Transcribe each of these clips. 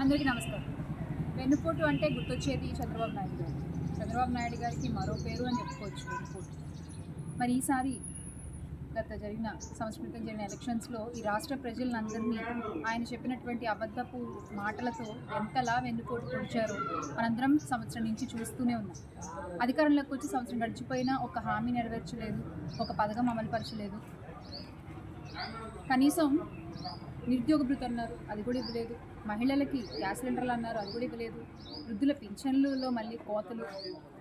అందరికీ నమస్కారం. వెన్నుపోటు అంటే గుర్తొచ్చేది చంద్రబాబు నాయుడు గారు. చంద్రబాబు నాయుడు గారికి మరో పేరు అని చెప్పుకోవచ్చు వెన్నుపోటు. మరి ఈసారి జరిగిన సంవత్సరం క్రితం జరిగిన ఎలక్షన్స్లో ఈ రాష్ట్ర ప్రజలందరినీ ఆయన చెప్పినటువంటి అబద్ధపు మాటలతో ఎంతలా వెన్నుపోటు పొడిచారో మనందరం సంవత్సరం నుంచి చూస్తూనే ఉన్నాం. అధికారంలోకి వచ్చి సంవత్సరం గడిచిపోయినా ఒక హామీ నెరవేర్చలేదు, ఒక పథకం అమలుపరచలేదు. కనీసం నిరుద్యోగ భృతి అన్నారు, అది కూడా ఇవ్వలేదు. మహిళలకి గ్యాస్ సిలిండర్లు అన్నారు, అది కూడా ఇవ్వలేదు. వృద్ధుల పింఛన్లలో మళ్ళీ కోతలు.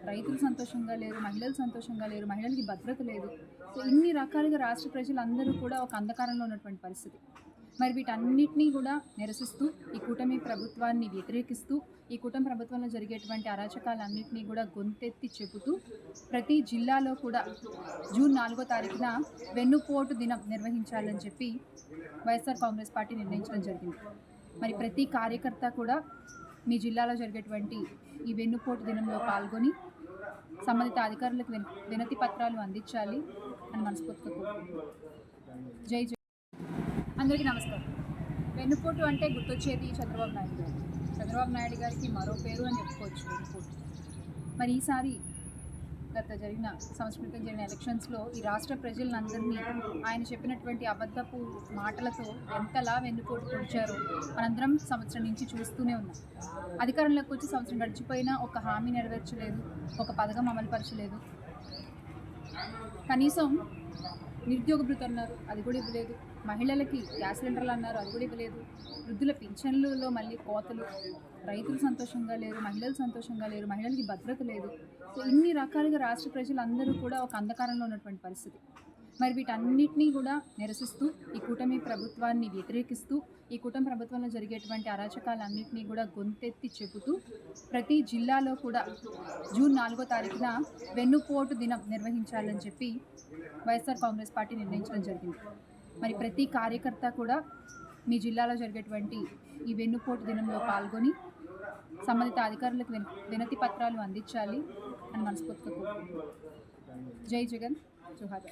రైతులు సంతోషంగా లేరు, మహిళలు సంతోషంగా లేరు, మహిళలకి భద్రత లేదు. సో ఇన్ని రకాలుగా రాష్ట్ర ప్రజలందరూ కూడా ఒక అంధకారంలో ఉన్నటువంటి పరిస్థితి. మరి వీటన్నిటినీ కూడా నిరసిస్తూ ఈ కూటమి ప్రభుత్వాన్ని వ్యతిరేకిస్తూ ఈ కూటమి ప్రభుత్వంలో జరిగేటువంటి అరాచకాలన్నింటినీ కూడా గొంతెత్తి చెబుతూ ప్రతి జిల్లాలో కూడా జూన్ 4వ తారీఖున వెన్నుపోటు దినం నిర్వహించాలని చెప్పి వైఎస్ఆర్ కాంగ్రెస్ పార్టీ నిర్ణయించడం జరిగింది. మరి ప్రతి కార్యకర్త కూడా మీ జిల్లాలో జరిగేటువంటి ఈ వెన్నుపోటు దినంలో పాల్గొని సంబంధిత అధికారులకు వినతి పత్రాలు అందించాలి అని మనస్ఫూర్తిగా కోరుకుంటున్నాను. జై జై. అందరికీ నమస్కారం. వెన్నుపోటు అంటే గుర్తొచ్చేది చంద్రబాబు నాయుడు గారు. చంద్రబాబు నాయుడు గారికి మరో పేరు అని చెప్పుకోవచ్చు వెన్నుపోటు. మరి ఈసారి జరిగిన సంవత్సరం క్రితం జరిగిన ఎలక్షన్స్లో ఈ రాష్ట్ర ప్రజలందరినీ ఆయన చెప్పినటువంటి అబద్ధపు మాటలతో ఎంతలా వెన్నుపోటు పొడిచారో మనందరం సంవత్సరం నుంచి చూస్తూనే ఉన్నాం. అధికారంలోకి వచ్చి సంవత్సరం గడిచిపోయినా ఒక హామీ నెరవేర్చలేదు, ఒక పథకం అమలుపరచలేదు. కనీసం నిరుద్యోగ భృతి అన్నారు, అది కూడా ఇవ్వలేదు. మహిళలకి గ్యాస్ సిలిండర్లు అన్నారు, అది కూడా ఇవ్వలేదు. వృద్ధుల పింఛన్లలో మళ్ళీ కోతలు. రైతులు సంతోషంగా లేరు, మహిళలు సంతోషంగా లేరు, మహిళలకి భద్రత లేదు. సో ఇన్ని రకాలుగా రాష్ట్ర ప్రజలందరూ కూడా ఒక అంధకారంలో ఉన్నటువంటి పరిస్థితి. మరి వీటన్నిటినీ కూడా నిరసిస్తూ ఈ కూటమి ప్రభుత్వాన్ని వ్యతిరేకిస్తూ ఈ కూటమి ప్రభుత్వంలో జరిగేటువంటి అరాచకాలన్నింటినీ కూడా గొంతెత్తి చెబుతూ ప్రతి జిల్లాలో కూడా జూన్ 4వ తారీఖున వెన్నుపోటు దినం నిర్వహించాలని చెప్పి వైఎస్ఆర్ కాంగ్రెస్ పార్టీ నిర్ణయించడం జరిగింది. మరి ప్రతి కార్యకర్త కూడా మీ జిల్లాలో జరిగేటువంటి ఈ వెన్నుపోటు దినంలో పాల్గొని సంబంధిత అధికారులకు వినతి పత్రాలు అందించాలి అని మనస్ఫూర్తిగా కోరుకుంటున్నాను. జై జగన్, జోహార్.